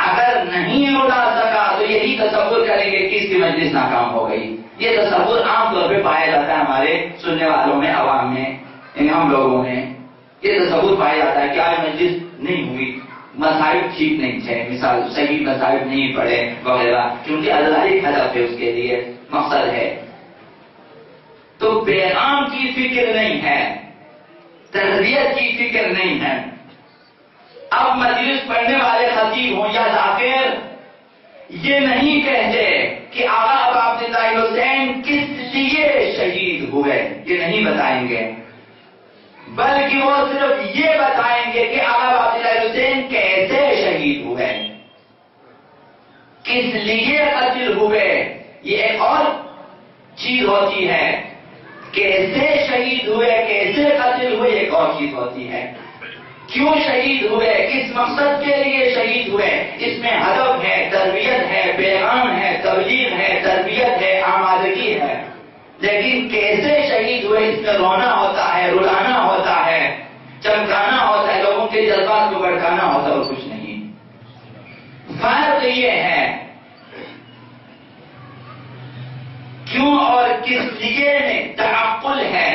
Speaker 1: اگر نہیں رلا سکا تو یہی تصور کریں گے کہ اس کی مجلس ناکام ہو گئی. یہ تصور عام طور پہ پایا جاتا ہے ہمارے سننے والوں میں، عوام میں، ہم لوگوں میں یہ تصور پایا جاتا ہے کہ آج مجلس نہیں ہوئی، مصائب ٹھیک نہیں تھے، مثال صحیح مصائب نہیں پڑے وغیرہ، کیونکہ عزاداری ہدف ہے، اس کے لیے مقصد ہے. تو پیغام کی فکر نہیں ہے، تربیت کی فکر نہیں ہے. اب مجلس پڑھنے والے خطیب ہوں یا ذاکر یہ نہیں کہتے کہ آقا اب آپ عبداللہ حسین کس لیے شہید ہوئے یہ نہیں بتائیں گے، بلکہ وہ صرف یہ بتائیں گے کہ آقا عبداللہ حسین کیسے شہید ہوئے، کس لیے قتل ہوئے۔ یہ ایک اور چیز ہوتی ہے، کیسے شہید ہوئے، کیسے قتل ہوئے، ایک اور چیز ہوتی ہے۔ کیوں شہید ہوئے، کس مقصد کے لیے شہید ہوئے، اس میں ہدف ہے، تربیت ہے، پیغام ہے، تبلیغ ہے، تربیت ہے، آمادگی ہے۔ لیکن کیسے شہید ہوئے، اس میں رونا ہوتا ہے، رلانا ہوتا ہے، چمکانا ہوتا ہے، لوگوں کے جذبات کو بھڑکانا ہوتا ہے، اور کچھ نہیں۔ فرق یہ ہے کیوں اور کس لیے میں تعقل ہے،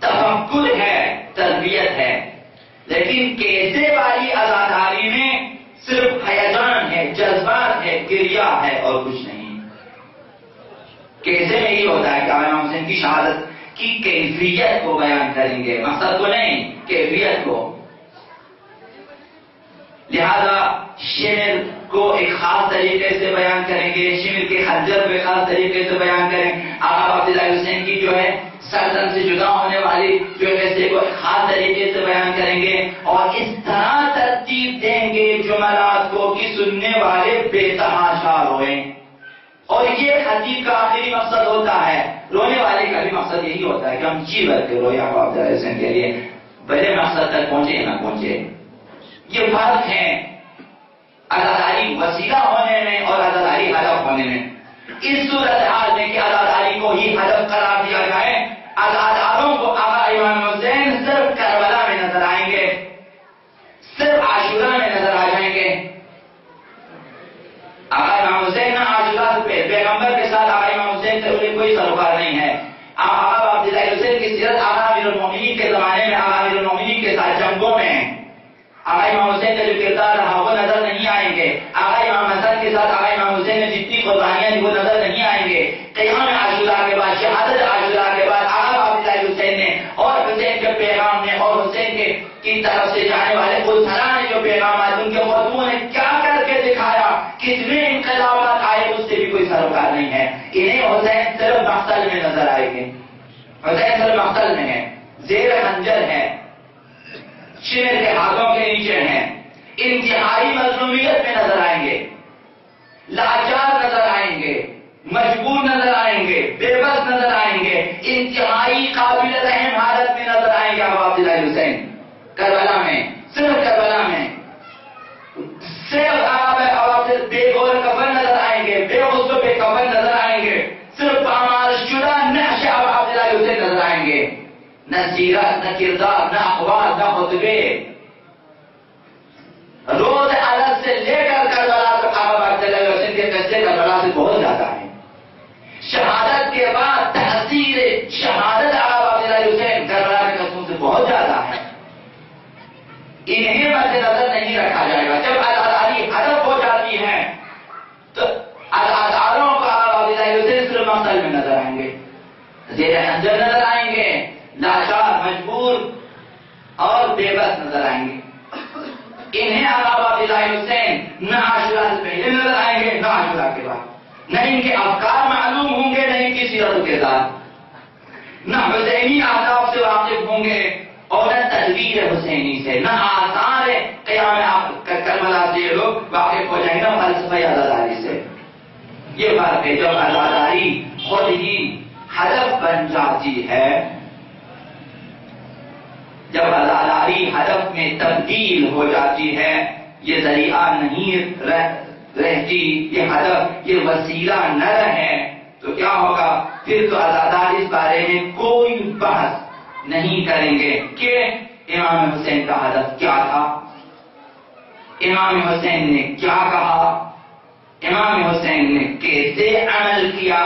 Speaker 1: تفکر ہے، تربیت ہے، لیکن کیسے والی عزاداری میں صرف ہیجان ہے، جذبات ہے، گریہ ہے، اور کچھ نہیں۔ کیسے میں یہ ہوتا ہے کہ امام حسین کی شہادت کی کیفیت کو بیان کریں گے، مقصد کو نہیں، کیفیت کو۔ لہذا شعر کو ایک خاص طریقے سے بیان کریں گے، شعر کے خنجر پہ خاص طریقے سے بیان کریں۔ آقا عبداللہ حسین کی جو ہے سلطنت سے جدا ہونے والی جو حصے کو خاص طریقے سے بیان کریں گے، اور اس طرح ترتیب دیں گے جملات کو کہ سننے والے بے تحاشا روئیں۔ اور یہ خطیب کا آخری مقصد ہوتا ہے، رونے والے کا بھی مقصد یہی ہوتا ہے کہ ہم جی بھر کے روئے آقا عبداللہ حسین کے لیے، بڑے مقصد تک پہنچے نہ پہنچے۔ یہ فرق ہے عزاداری وسیلہ ہونے میں اور عزاداری ہدف ہونے میں۔ اس صورتحال میں کہ عزاداری کو ہی ہدف قرار دیا جائے، عزاداروں کو آقا امام حسین صرف کربلا میں نظر آئیں گے، صرف عاشورہ میں نظر آ جائیں گے۔ آقا امام حسین نہ عاشورہ سے پیغمبر کے ساتھ آقا امام حسین سے انہیں کوئی سروکار نہیں ہے۔ آقا عبداللہ حسین کی سیرت آقا امیر المومنین کے زمانے میں آقا امیر المومنین کے ساتھ جنگوں میں ہے۔ آقا امام حسین کا جو کردار رہا وہ نظر نہیں آئیں گے۔ آقا امام حسن کے ساتھ آقا امام حسین نے جتنی قربانیاں دی وہ نظر نہیں آئیں گے۔ قیام عاشورہ کے بعد، شہادت عاشورہ کے بعد آقا عبداللہ حسین نے اور حسین کے پیغام نے اور حسین کی طرف سے جانے والے اسرا نے جو پیغامات ان کے خطبوں نے کیا کر کے دکھایا، کتنے انقلابات آئے، اس سے بھی کوئی سروکار نہیں ہے۔ انہیں حسین صرف مقتل میں نظر آئے گے، حسین صرف مقتل میں ہے، زیر خنجر ہے، شیر کے ہاتھوں کے نیچے ہیں، انتہائی مظلومیت میں نظر آئیں گے، لاچار نظر آئیں گے، مجبور نظر آئیں گے، بے بس نظر آئیں گے، انتہائی قابل رحم حالت میں نظر آئیں گے آقا عبداللہ حسین کربلا میں، صرف کربلا میں، صرف بے گور کفن نظر آئیں گے، بے غسل بے کفن نظر آئیں گے، صرف پامال شدہ نقش آقا عبداللہ حسین نظر آئیں گے، نہ سیرت، نہ کردار، نہ اقوال، نہ خطبے۔ روز عدد سے لے کر کربلا تک آقا عبداللہ حسین کے قصے کربلا سے بہت زیادہ ہیں۔ شہادت کے بعد تحصیل شہادت آقا عبداللہ حسین کربلا کے قصوں سے بہت زیادہ ہے۔ انہیں مد نظر نہیں رکھا جائے گا۔ جب عزاداری ہدف ہو جاتی ہے تو عزاداروں کو آقا عبداللہ حسین صرف مقتل میں نظر آئیں گے، زیر خنجر نظر آئیں گے، لاچار، مجبور اور بے بس نظر آئیں گے۔ انہیں آقا عبداللہ حسین نہ عاشورہ سے پہلے نظر آئیں گے، نہ عاشورہ کے بعد، نہ ان کے افکار معلوم ہوں گے، نہ ان کی سیرت و کردار، نہ حسینی اہداف سے واقف ہوں گے اور نہ تدبیر حسینی سے، نہ آثار قیام کربلا سے یہ لوگ واقف ہو جائیں گے، فلسفہ عزاداری سے۔ یہ فرق ہے جب عزاداری خود ہی ہدف بن جاتی ہے، جب عزاداری ہدف میں تبدیل ہو جاتی ہے، یہ ذریعہ نہیں رہتی، یہ ہدف، یہ وسیلہ نہ رہے، تو کیا ہوگا؟ پھر تو عزادار اس بارے میں کوئی بحث نہیں کریں گے کہ امام حسین کا ہدف کیا تھا، امام حسین نے کیا کہا، امام حسین نے کیسے عمل کیا،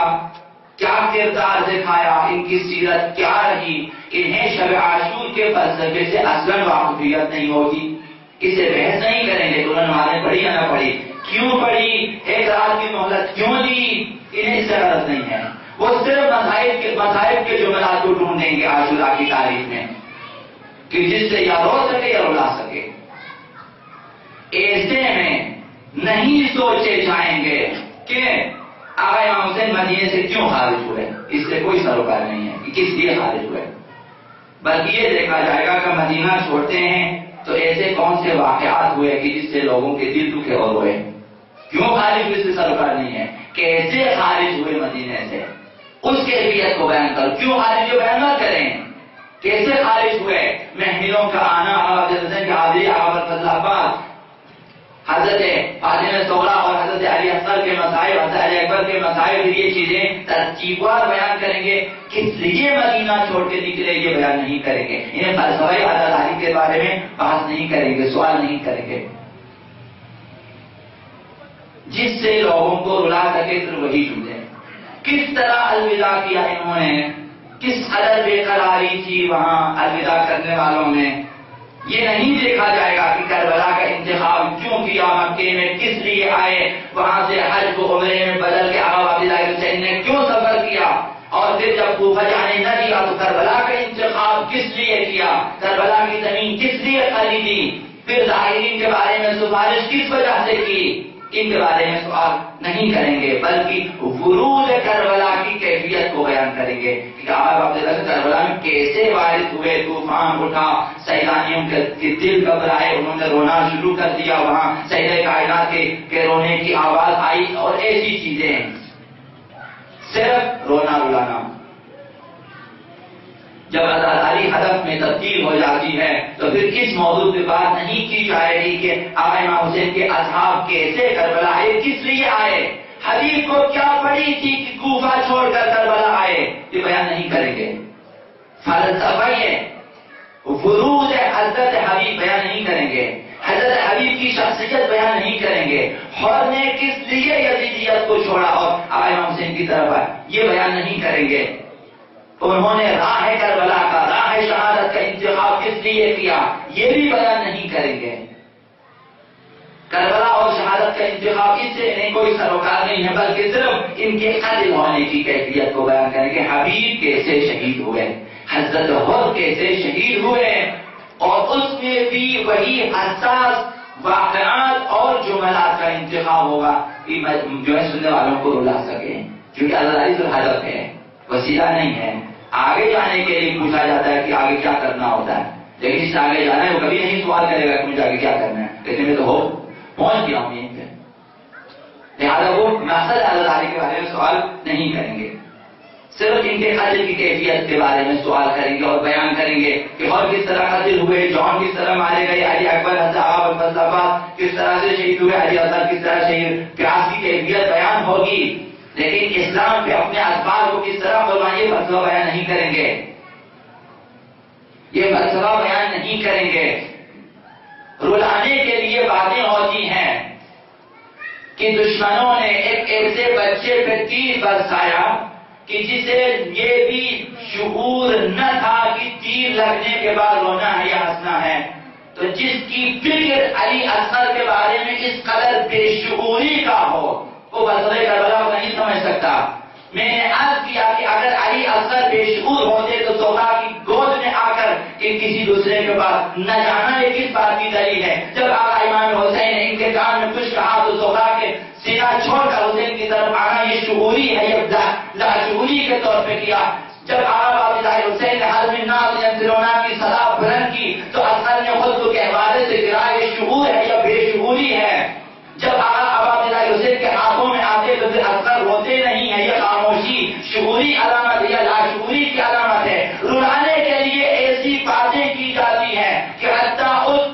Speaker 1: کیا کردار دکھایا، ان کی سیرت کیا رہی۔ انہیں شب عاشور کے فلسفے سے اصلاً واقفیت نہیں ہوگی، اسے بحث نہیں کریں گے، دلہن نمازیں پڑھی یا نہ پڑھی، کیوں پڑھی، ایک رات کی مہلت کیوں دی، انہیں اس سے غرض نہیں ہے۔ وہ صرف مذاہب کے جملات کو ڈھونڈیں گے عاشورہ کی تاریخ میں کہ جس سے یا رو سکے یا رلا سکے۔ ایسے میں نہیں سوچے جائیں گے کہ آقا امام حسین مدینے سے کیوں خارج ہوئے، اس سے کوئی سروکار نہیں ہے کہ کس لیے خارج ہوئے، بلکہ یہ دیکھا جائے گا کہ مدینہ چھوڑتے ہیں تو ایسے کون سے واقعات ہوئے کہ جس سے لوگوں کے دل دکھے اور روئے، کیوں خارج ہوئے اس سے سروکار نہیں ہے، کیسے خارج ہوئے مدینے سے، اس کیفیت کو بیان کرو، کیوں خارج ہوئے بیان نہ کریں، کیسے خارج ہوئے، محملوں کا آنا، حضرت کی حاضری، حضرت فاطمہ صغریٰ اور حضرت علی اصغر کے مسائل، حضرت علی اکبر کے مسائل، یہ چیزیں ترتیبوار بیان کریں گے، کس لیے مدینہ چھوڑ کے نکلے یہ بیان نہیں کریں گے، انہیں فلسفہ عدالت کے بارے میں بحث نہیں کریں گے، سوال نہیں کریں گے، جس سے لوگوں کو رلا سکے صرف وہی جملے، کس طرح الوداع کیا انہوں نے، کس قدر بے قراری تھی وہاں الوداع کرنے والوں میں، یہ نہیں دیکھا جائے گا کہ کربلا کا انتخاب کیوں کیا، مکے میں کس لیے آئے، وہاں سے حج کو عمرے میں بدل کے آقا عبداللہ حسین نے کیوں سفر کیا، اور پھر جب کوفہ جانے نہ دیا تو کربلا کا انتخاب کس لیے کیا، کربلا کی زمین کس لیے خریدی، پھر ظاہرین کے بارے میں سفارش کس وجہ سے کی، ان کے بارے میں سوال نہیں کریں گے، بلکہ ورود کربلا کی کیفیت کو بیان کریں گے کہ آقا عبداللہ کربلا میں کیسے وارد ہوئے، طوفان اٹھا، سیلانیوں کے دل گھبرائے، انہوں نے رونا شروع کر دیا، وہاں سید کائنات کے رونے کی آواز آئی، اور ایسی چیزیں، صرف رونا رلانا۔ جب عزاداری ہدف میں تبدیل ہو جاتی ہے تو پھر اس موضوع پہ بات نہیں کی جائے گی کہ آقا امام حسین کے اصحاب کیسے کربلا آئے، کس لیے آئے، حدیث کو کیا پڑھی تھی کہ کوفہ چھوڑ کر کربلا آئے، یہ بیان نہیں کریں گے، فلسفہ ورود حضرت حبیب بیان نہیں کریں گے، حضرت حبیب کی شخصیت بیان نہیں کریں گے، اور نے کس لیے یزیدیت کو چھوڑا اور آقا امام حسین کی طرف آئے، یہ بیان نہیں کریں گے، انہوں نے راہ کربلا کا، راہ شہادت کا انتخاب کس لیے کیا، یہ بھی بیان نہیں کریں گے، کربلا اور شہادت کا انتخاب اس سے انہیں کوئی سروکار نہیں ہے، بلکہ صرف ان کے قتل ہونے کی کیفیت کو بیان کریں گے، حبیب کیسے شہید ہوئے، حضرت حر کیسے شہید ہوئے، اور اس میں بھی وہی حساس واقعات اور جملات کا انتخاب ہوگا کہ جو ہے سننے والوں کو رلا سکے، کیونکہ عزاداری تو ہدف ہے، وسیلہ نہیں ہے، آگے جانے کے لیے پوچھا جاتا ہے کہ آگے کیا کرنا ہوتا ہے، لیکن اس سے آگے جانا ہے وہ کبھی نہیں سوال کرے گا کہ مجھے آگے کیا کرنا ہے، لیکن میں تو ہو پہنچ گیا ہوں یہیں پہ، لہٰذا وہ مقصد عزاداری کے بارے میں سوال نہیں کریں گے، صرف ان کے قتل کی کیفیت کے بارے میں سوال کریں گے اور بیان کریں گے کہ اور کس طرح قتل ہوئے، جون کس طرح مارے گئے، علی اکبر حضرت کس طرح سے شہید ہوئے، علی اصغر کس طرح شہید، پیاس کی کیفیت بیان ہوگی، لیکن اسلام پہ اپنے اسباب کو کس طرح قربان، یہ فلسفہ بیان نہیں کریں گے، یہ فلسفہ بیان نہیں کریں گے، رلانے کے لیے باتیں ہوتی ہیں کہ دشمنوں نے ایک ایسے بچے پہ تیر برسایا کہ جسے یہ بھی شعور نہ تھا کہ تیر لگنے کے بعد رونا ہے یا ہنسنا ہے، تو جس کی فکر علی اصغر کے بارے میں اس قدر بے شعوری کا ہو وہ فلسفہ کربلا کو نہیں سمجھ سکتا۔ میں نے عرض کیا کہ اگر علی اصغر بے شعور ہوتے تو سودا کی گود میں آ کر کسی دوسرے کے پاس نہ جانا، یہ کس بات کی دلیل ہے؟ جب آقا امام حسین نے ان کے کان میں کچھ کہا تو سودا کے سینہ چھوڑ کر حسین کی طرف آنا یہ شعوری ہے، یہ لاشعوری کے طور پہ کیا۔ جب آقا عبداللہ حسین نے حضم ناز ینظرونا کی صدا بلند کی تو اصغر نے خود کو کہوانے سے گرا، یہ شعور ہے یا بے شعوری ہے؟ جب آقا عبداللہ حسین کے ہاتھوں میں آتے تو پھر اصغر روتے نہیں ہے، یہ خاموشی شعوری علامت یا لاشعوری کی علامت ہے۔ رلانے کے لیے ایسی باتیں کی جاتی ہیں کہ حتیٰ اس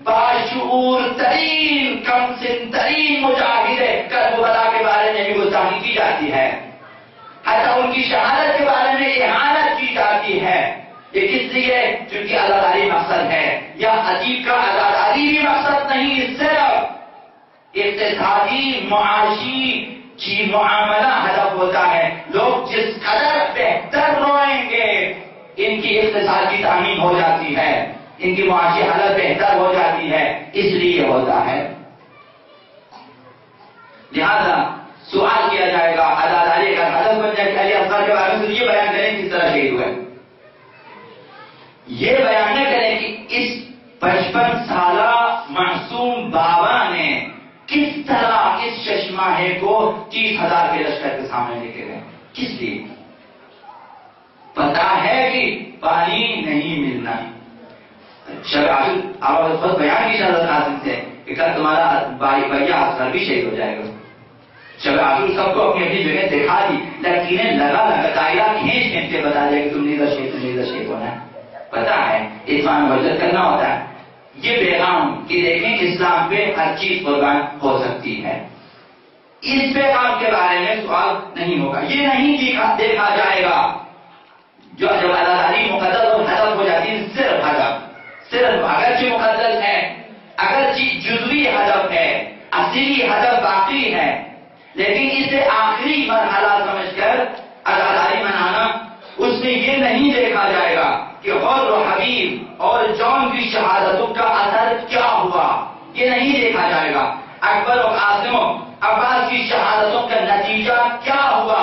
Speaker 1: باشعور ترین کم سن ترین مجاہد کربلا کے بارے میں بھی گستاخی کی جاتی ہے، حتیٰ ان کی شہادت کے بارے میں اہانت کی جاتی ہے۔ یہ کس لیے؟ چونکہ عزاداری مقصد ہے، یا عجیب کا عزاداری بھی مقصد نہیں، صرف اقتصادی معاشی معاملہ ہدف ہوتا ہے۔ لوگ جس قدر بہتر روئیں گے ان کی اقتصادی تعمیر ہو جاتی ہے، ان کی معاشی حالت بہتر ہو جاتی ہے، اس لیے ہوتا ہے۔ لہذا سوال کیا جائے گا عزاداری کا ہدف بن جائے کہ علی اصغر کے بارے میں یہ بیان کریں کس طرح شہید ہوئے، یہ بیان نہ کریں کہ اس 55 سالہ معصوم بابا نے کس طرح اس چشماہے کو 30 20,000 کے لشکر کے سامنے لے کے گئے. کس لیے؟ پتا ہے کہ پانی نہیں ملنا. شب عاشور آپ خود بیان کی حضرت قاسم سے کہ کل تمہارا بھیا اصغر بھی شہید ہو جائے گا. شب عاشور سب کو اپنی اپنی جگہ دکھا دی، لکیریں لگا دائرہ کھینچ کھینچ کے بتا دیا کہ تم نے ادھر شہید ہونا ہے. پتا ہے ایمان ورزت کرنا ہوتا ہے. یہ پیغام کہ دیکھیں اسلام پہ ہر چیز قربان ہو سکتی ہے. اس پیغام کے بارے میں سوال نہیں ہوگا. یہ نہیں دیکھا جائے گا جو جب عزاداری مقدس اور ہدف ہو جاتی ہے. صرف ہدف، صرف اگرچہ مقدس ہے، اگرچہ جزوی ہدف ہے، اصلی ہدف باقی ہے، لیکن اسے آخری مرحلہ سمجھ کر عزاداری منانا، اس میں یہ نہیں دیکھا جائے گا کہ غور و حبیب اور جون کی شہادتوں کا اثر کیا ہوا. یہ نہیں دیکھا جائے گا. اکبر و قاسم و عباس کی شہادتوں کا نتیجہ کیا ہوا،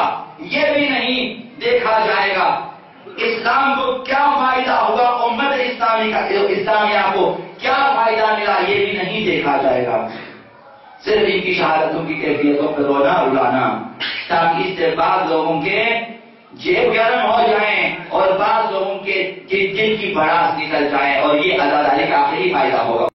Speaker 1: یہ بھی نہیں دیکھا جائے گا. اسلام کو کیا فائدہ ہوا، امت اسلامیہ کو کیا فائدہ ملا، یہ بھی نہیں دیکھا جائے گا. صرف ان کی شہادتوں کی کیفیتوں پر رونا رلانا، تاکہ اس سے بعض لوگوں کے جیب گرم ہو جائیں اور بعض لوگوں کے دل کی بڑاس نکل جائے، اور یہ عزاداری کا آخری فائدہ ہوگا.